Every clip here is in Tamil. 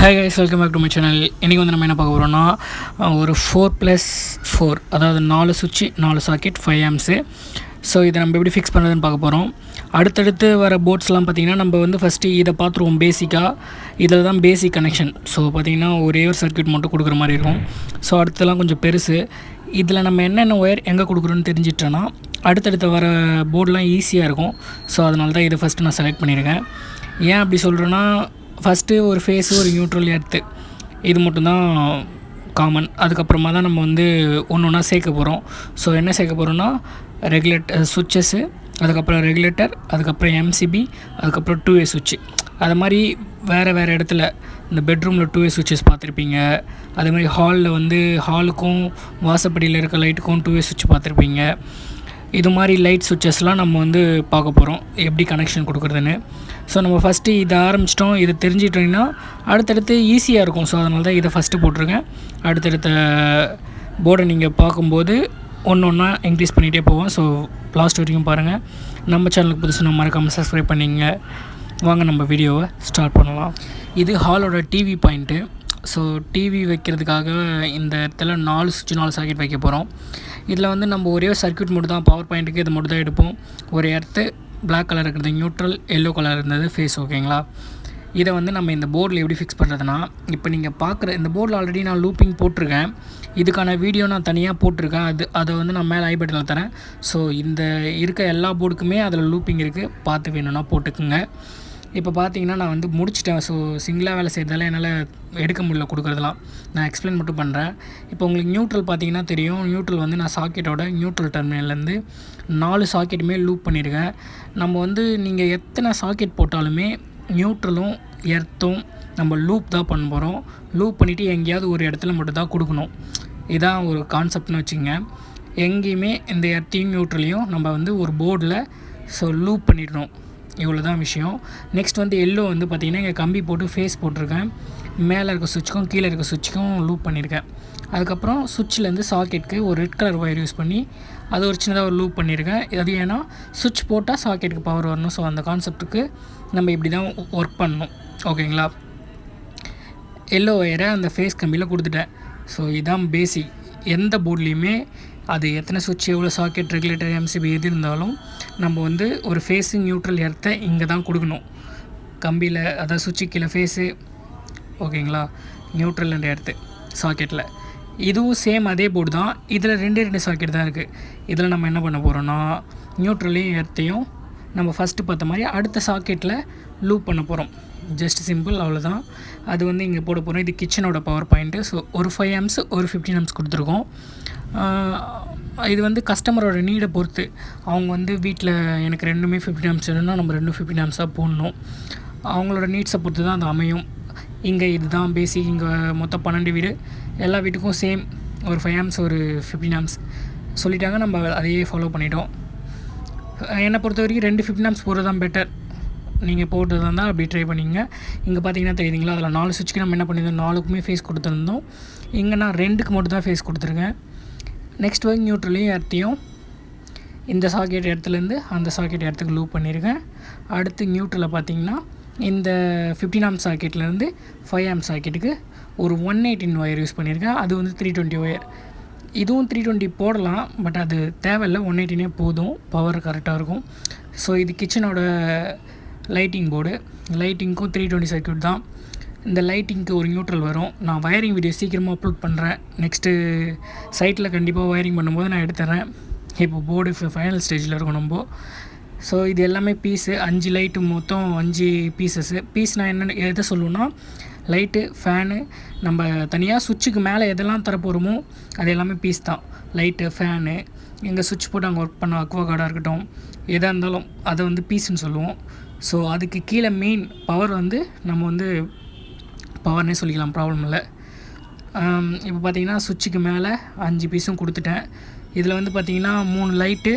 Hi guys, welcome back to my channel. இன்றைக்கி வந்து நம்ம என்ன பார்க்க போகிறோம்னா ஒரு 4+4, அதாவது 4 சுவிட்சு 4 சாக்கெட் 5 ஆம்ஸு. ஸோ இதை நம்ம எப்படி ஃபிக்ஸ் பண்ணுறதுன்னு பார்க்க போகிறோம். அடுத்தடுத்து வர போர்ட்ஸ்லாம் பார்த்திங்கன்னா நம்ம வந்து ஃபஸ்ட்டு இதை பார்த்துருவோம். பேசிக்காக இதில் தான் பேசிக் கனெக்ஷன். ஸோ பார்த்திங்கன்னா ஒரே ஒரு சர்க்யூட் மட்டும் கொடுக்குற மாதிரி இருக்கும். ஸோ அடுத்தலாம் கொஞ்சம் பெருசு. இதில் நம்ம என்னென்ன ஒயர் எங்கே கொடுக்குறோன்னு தெரிஞ்சிட்டோன்னா அடுத்தடுத்து வர போர்டெலாம் ஈஸியாக இருக்கும். ஸோ அதனால தான் இதை ஃபஸ்ட்டு நான் செலக்ட் பண்ணியிருக்கேன். ஏன் அப்படி சொல்கிறேன்னா, ஃபஸ்ட்டு ஒரு ஃபேஸு, ஒரு நியூட்ரல், எர்த்து, இது மட்டும்தான் காமன். அதுக்கப்புறமா தான் நம்ம வந்து ஒன்று ஒன்றா சேர்க்க போகிறோம். ஸோ என்ன சேர்க்க போகிறோன்னா, ரெகுலேட்டர் சுவிட்சஸ்ஸு, அதுக்கப்புறம் ரெகுலேட்டர், அதுக்கப்புறம் எம்சிபி, அதுக்கப்புறம் 2A சுவிட்சு. அது மாதிரி வேறு இடத்துல இந்த பெட்ரூமில் 2A சுவிட்சஸ் பார்த்துருப்பீங்க. அதே மாதிரி ஹாலில் வந்து ஹாலுக்கும் வாசப்படியில் இருக்க லைட்டுக்கும் 2A சுவிட்ச் பார்த்துருப்பீங்க. இது மாதிரி லைட் சுவிட்சஸ்லாம் நம்ம வந்து பார்க்க போகிறோம், எப்படி கனெக்ஷன் கொடுக்குறதுன்னு. ஸோ நம்ம ஃபஸ்ட்டு இதை ஆரம்பிச்சிட்டோம். இதை தெரிஞ்சிட்டோம்னா அடுத்தடுத்து ஈஸியாக இருக்கும். ஸோ அதனால தான் இதை ஃபஸ்ட்டு போட்டிருக்கேன். அடுத்தடுத்த போர்டை நீங்கள் பார்க்கும்போது ஒன்று ஒன்றா இன்க்ரீஸ் பண்ணிகிட்டே போவோம். ஸோ லாஸ்ட் வரைக்கும் பாருங்கள். நம்ம சேனலுக்கு புதுசு மறக்காமல் சப்ஸ்கிரைப் பண்ணிங்க. வாங்க நம்ம வீடியோவை ஸ்டார்ட் பண்ணலாம். இது ஹாலோட டிவி பாயிண்ட்டு. ஸோ டிவி வைக்கிறதுக்காக இந்த இடத்துல 4 சுவிட்ச் 4 சாக்கெட் வைக்க போகிறோம். இதில் வந்து நம்ம ஒரே சர்க்யூட் மட்டும் தான், பவர் பாயிண்ட்டுக்கு இது மட்டும் தான் எடுப்போம். ஒரு எர்த்து பிளாக் கலர் இருக்கிறது நியூட்ரல், எல்லோ கலர் இருந்தது ஃபேஸ். ஓகேங்களா? இதை வந்து நம்ம இந்த போர்டில் எப்படி ஃபிக்ஸ் பண்ணுறதுனா, இப்போ நீங்கள் பார்க்குற இந்த போர்டில் ஆல்ரெடி நான் லூப்பிங் போட்டிருக்கேன். இதுக்கான வீடியோ நான் தனியாக போட்டிருக்கேன். அதை வந்து நான் மேலே ஐ பட்டனில் தரேன். ஸோ இந்த இருக்க எல்லா போர்டுக்குமே அதில் லூப்பிங் இருக்குது, பார்த்து வேணும்னா போட்டுக்குங்க. இப்போ பார்த்தீங்கன்னா நான் வந்து முடிச்சிட்டேன். ஸோ சிங்கிளாக வேலை செய்கிறதால என்னால் எடுக்க முடியல கொடுக்குறதுலாம். நான் எக்ஸ்பிளைன் மட்டும் பண்ணுறேன். இப்போ உங்களுக்கு நியூட்ரல் பார்த்தீங்கன்னா தெரியும். நியூட்ரல் வந்து நான் சாக்கெட்டோட நியூட்ரல் டெர்மினல்லேருந்து 4 சாக்கெட்டுமே லூப் பண்ணியிருக்கேன். நம்ம வந்து நீங்கள் எத்தனை சாக்கெட் போட்டாலுமே நியூட்ரலும் எர்த்தும் நம்ம லூப் தான் பண்ண போகிறோம். லூப் பண்ணிவிட்டு எங்கேயாவது ஒரு இடத்துல மட்டும் தான் கொடுக்கணும். இதான் ஒரு கான்செப்ட்னு வச்சுங்க. எங்கேயுமே இந்த எர்த்தையும் நியூட்ரலையும் நம்ம வந்து ஒரு போர்டில் ஸோ லூப் பண்ணிடணும். இவ்வளோ தான் விஷயம். நெக்ஸ்ட் வந்து எல்லோ வந்து பார்த்திங்கன்னா இங்கே கம்பி போட்டு ஃபேஸ் போட்டிருக்கேன். மேலே இருக்க சுவிட்சுக்கும் கீழே இருக்க சுவிட்சுக்கும் லூப் பண்ணியிருக்கேன். அதுக்கப்புறம் சுவிட்சிலேருந்து சாக்கெட்டுக்கு ஒரு ரெட் கலர் ஒயர் யூஸ் பண்ணி அது ஒரு சின்னதாக ஒரு லூப் பண்ணியிருக்கேன். அது ஏன்னா சுவிட்ச் போட்டால் சாக்கெட்டுக்கு பவர் வரணும். ஸோ அந்த கான்செப்ட்டுக்கு நம்ம இப்படி தான் ஒர்க் பண்ணணும். ஓகேங்களா? எல்லோ ஒயரை அந்த ஃபேஸ் கம்பியில் கொடுத்துட்டேன். ஸோ இதுதான் பேசிக். எந்த போர்ட்லேயுமே அது எத்தனை சுவிட்ச், எவ்வளோ சாக்கெட், ரெகுலேட்டர், எம்சிபி எது இருந்தாலும் நம்ம வந்து ஒரு ஃபேஸு, நியூட்ரல், எர்த்தை இங்கே தான் கொடுக்கணும். கம்பியில், அதாவது சுவிட்சு கீழே ஃபேஸு. ஓகேங்களா? நியூட்ரல் அண்ட் எர்த்து சாக்கெட்டில். இதுவும் சேம் அதே போர்டு தான். இதில் 2 சாக்கெட் தான் இருக்குது. இதில் நம்ம என்ன பண்ண போகிறோன்னா, நியூட்ரலையும் எர்த்தையும் நம்ம ஃபஸ்ட்டு பார்த்த மாதிரி அடுத்த சாக்கெட்டில் லூப் பண்ண போகிறோம். ஜஸ்ட் சிம்பிள், அவ்வளோதான். அது வந்து இங்கே போட போகிறோம். இது கிச்சனோட பவர் பாயிண்ட்டு. ஸோ ஒரு 5 ஆம்ஸ் ஒரு 15 ஆம்ஸ் கொடுத்துருக்கோம். இது வந்து கஸ்டமரோட நீடை பொறுத்து. அவங்க வந்து வீட்டில் எனக்கு 2மே 15 ஆம்ஸ் வேணும்னா நம்ம 2 15 ஆம்ஸாக போடணும். அவங்களோட நீட்ஸை பொறுத்து தான் அது அமையும். இங்கே இதுதான் பேசிக். இங்கே மொத்தம் 12 வீடு. எல்லா வீட்டுக்கும் சேம் ஒரு 5 ஆம்ஸ் ஒரு 15 ஆம்ஸ் சொல்லிட்டாங்க. நம்ம அதையே ஃபாலோ பண்ணிட்டோம். என்னை பொறுத்த வரைக்கும் 2 15 ஆம்ஸ் போகிறது தான் பெட்டர். நீங்கள் போட்டதாக இருந்தால் அப்படி ட்ரை பண்ணிங்க. இங்கே பார்த்தீங்கன்னா தெரியுதுங்களா, அதில் 4 சுவிட்சுக்கு நம்ம என்ன பண்ணியிருந்தோம், 4க்குமே ஃபேஸ் கொடுத்துருந்தோம். இங்கே நான் 2க்கு மட்டும் தான் ஃபேஸ் கொடுத்துருக்கேன். நெக்ஸ்ட் வந்து நியூட்ரலையும் எர்த்தையும் இந்த சாக்கெட் இடத்துலேருந்து அந்த சாக்கெட் இடத்துக்கு லூப் பண்ணியிருக்கேன். அடுத்து நியூட்ரலில் பார்த்தீங்கன்னா இந்த 15 ஆம்ஸ் சாக்கெட்லேருந்து 5 ஆம்ஸ் சாக்கெட்டுக்கு ஒரு 118 ஒயர் யூஸ் பண்ணியிருக்கேன். அது வந்து 320 ஒயர். இதுவும் 320 போடலாம், பட் அது தேவையில்லை. 118 போதும், பவர் கரெக்டாக இருக்கும். ஸோ இது கிச்சனோட லைட்டிங் போர்டு. லைட்டிங்க்கும் 320 சர்க்யூட் தான். இந்த லைட்டிங்க்கு ஒரு நியூட்ரல் வரும். நான் வயரிங் வீடியோ சீக்கிரமாக அப்லோட் பண்ணுறேன். நெக்ஸ்ட்டு சைட்டில் கண்டிப்பாக வயரிங் பண்ணும்போது நான் எடுத்துறேன். இப்போ போர்டு ஃபைனல் ஸ்டேஜில் இருக்கும் நம்ம. ஸோ இது எல்லாமே பீஸு. 5 லைட்டு, மொத்தம் 5 பீசஸ்ஸு. பீஸ் நான் என்னென்ன எதை சொல்லுவேன்னா, லைட்டு, ஃபேனு, நம்ம தனியாக சுவிட்சுக்கு மேலே எதெல்லாம் தரப்போகிறோமோ அது எல்லாமே பீஸ் தான். லைட்டு, ஃபேனு, எங்கள் சுவிட்ச் போட்டு அங்கே ஒர்க் பண்ண அக்வா கார்டாக இருக்கட்டும், எதாக இருந்தாலும் அதை வந்து பீஸுன்னு சொல்லுவோம். ஸோ அதுக்கு கீழே மெயின் பவர் வந்து நம்ம வந்து பவர்னே சொல்லிக்கலாம், ப்ராப்ளம் இல்லை. இப்போ பார்த்தீங்கன்னா சுவிட்சுக்கு மேலே 5 பீஸும் கொடுத்துட்டேன். இதில் வந்து பார்த்திங்கன்னா 3 லைட்டு,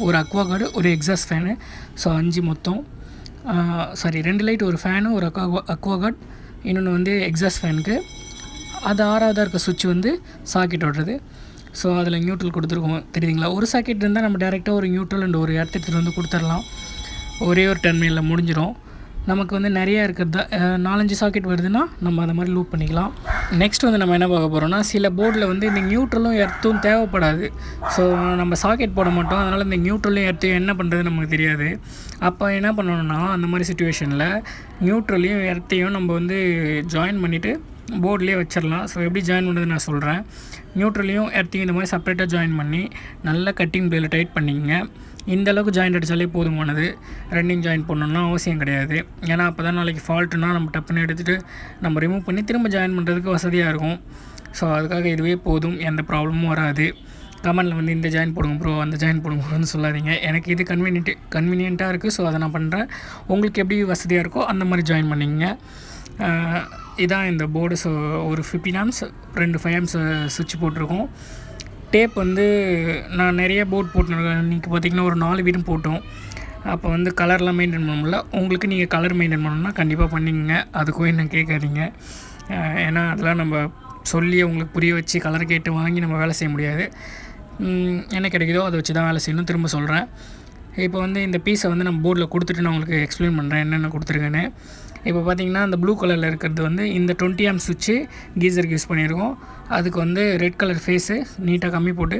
ஒரு அக்வா கார்டு, ஒரு எக்ஸாஸ்ட் ஃபேனு. ஸோ 5 மொத்தம். 2 லைட், ஒரு ஃபேனு, ஒரு அக்வா கார்டு, இன்னொன்று வந்து எக்ஸாஸ்ட் ஃபேனுக்கு. அது 6ஆவதாக இருக்க சுவிட்ச் வந்து சாக்கெட் ஓடுறது. ஸோ அதில் நியூட்ரல் கொடுத்துருக்கோம். தெரியுதுங்களா? ஒரு சாக்கெட் இருந்தால் நம்ம டேரெக்டாக ஒரு நியூட்ரல் அண்ட் ஒரு எர்த் எடுத்துகிட்டு வந்து கொடுத்துடலாம். ஒரே ஒரு டெர்மினலில் முடிஞ்சிடும். நமக்கு வந்து நிறையா இருக்கிறதா 4-5 சாக்கெட் வருதுன்னா நம்ம அந்த மாதிரி லூப் பண்ணிக்கலாம். நெக்ஸ்ட் வந்து நம்ம என்ன பார்க்க போகிறோம்னா, சில போர்டில் வந்து இந்த நியூட்ரலும் எர்த்தும் தேவைப்படாது. ஸோ நம்ம சாக்கெட் போட மாட்டோம், அதனால் இந்த நியூட்ரலும் எர்த்தையும் என்ன பண்ணுறது நமக்கு தெரியாது. அப்போ என்ன பண்ணணும்னா, அந்த மாதிரி சுச்சுவேஷனில் நியூட்ரலையும் எர்த்தையும் நம்ம வந்து ஜாயின் பண்ணிவிட்டு போர்ட்லேயே வச்சிடலாம். ஸோ எப்படி ஜாயின் பண்ணுறது நான் சொல்கிறேன். நியூட்ரலையும் எர்த்தையும் இந்த மாதிரி செப்பரேட்டாக ஜாயின் பண்ணி நல்லா கட்டிங் பிளேயில் டைட் பண்ணிக்கங்க. இந்தளவுக்கு ஜாயிண்ட் அடித்தாலே போதுமானது. ரன்னிங் ஜாயின் பண்ணணும்னா அவசியம் கிடையாது. ஏன்னா அப்போ தான் நாளைக்கு ஃபால்ட்டுனா நம்ம டப்புன்னு எடுத்துகிட்டு நம்ம ரிமூவ் பண்ணி திரும்ப ஜாயின் பண்ணுறதுக்கு வசதியாக இருக்கும். ஸோ அதுக்காக இதுவே போதும், எந்த ப்ராப்ளமும் வராது. கமெண்டில் வந்து இந்த ஜாயின் போடுங்க ப்ரோ, அந்த ஜாயின் போடுங்க ப்ரோன்னு சொல்லாதீங்க. எனக்கு இது கன்வீனியண்ட்டாக இருக்குது, ஸோ அதை நான் பண்ணுறேன். உங்களுக்கு எப்படி வசதியாக இருக்கோ அந்த மாதிரி ஜாயின் பண்ணிங்க. இதான் இந்த போர்டு. ஸோ ஒரு 15 ஆம்ஸ் 2 5 ஆம்ஸ் சுவிட்ச் போட்டிருக்கோம். டேப் வந்து நான் நிறைய போர்ட் போட்டுருக்கேன். இன்றைக்கி பார்த்திங்கன்னா ஒரு 4 வீடும் போட்டோம். அப்போ வந்து கலர்லாம் மெயின்டைன் பண்ண முடியல. உங்களுக்கு நீங்கள் கலர் மெயின்டைன் பண்ணணும்னா கண்டிப்பாக பண்ணிக்கங்க, அதுக்கும் என்ன கேட்காதீங்க. ஏன்னா அதெல்லாம் நம்ம சொல்லி உங்களுக்கு புரிய வச்சு கலர் கேட்டு வாங்கி நம்ம வேலை செய்ய முடியாது. என்ன கிடைக்குதோ அதை வச்சு தான் வேலை செய்யணும். திரும்ப சொல்கிறேன். இப்போ வந்து இந்த பீஸை வந்து நம்ம போர்டில் கொடுத்துட்டு நான் உங்களுக்கு எக்ஸ்பிளைன் பண்ணுறேன் என்னென்ன கொடுத்துருக்கேன்னு. இப்போ பார்த்திங்கன்னா அந்த ப்ளூ கலரில் இருக்கிறது வந்து இந்த 20 ஆம்ஸ் சுவிட்சு கீசருக்கு யூஸ் பண்ணியிருக்கோம். அதுக்கு வந்து ரெட் கலர் ஃபேஸு நீட்டாக கம்மி போட்டு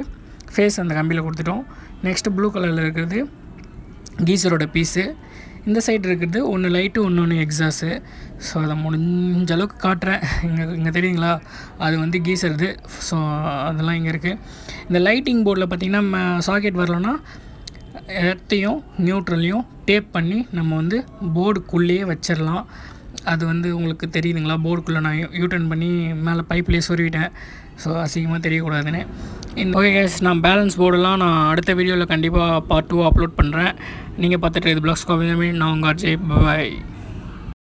ஃபேஸ் அந்த கம்பியில் கொடுத்துட்டோம். நெக்ஸ்ட்டு ப்ளூ கலரில் இருக்கிறது கீசரோட பீஸு. இந்த சைடு இருக்கிறது ஒன்று லைட்டு ஒன்று எக்ஸாஸு. ஸோ அதை முடிஞ்ச அளவுக்கு காட்டுறேன். இங்கே தெரியுங்களா, அது வந்து கீசருது. ஸோ அதெல்லாம் இங்கே இருக்குது. இந்த லைட்டிங் போர்டில் பார்த்திங்கன்னா சாக்கெட் வரலன்னா எர்த்தையும் நியூட்ரலையும் டேப் பண்ணி நம்ம வந்து போர்டுக்குள்ளேயே வச்சிடலாம். அது வந்து உங்களுக்கு தெரியுதுங்களா, போர்டுக்குள்ளே நான் யூட்டர்ன் பண்ணி மேலே பைப்லேயே சொருவிட்டேன். ஸோ அசிங்கமாக தெரியக்கூடாதுன்னு. ஓகே கேஸ், நான் பேலன்ஸ் போர்டெல்லாம் நான் அடுத்த வீடியோவில் கண்டிப்பாக பார்ட் 2 அப்லோட் பண்ணுறேன். நீங்கள் பார்த்துட்டு இது பிளாக் ஸ்காப்பிங். நான் உங்கள் அஜய். பாய்.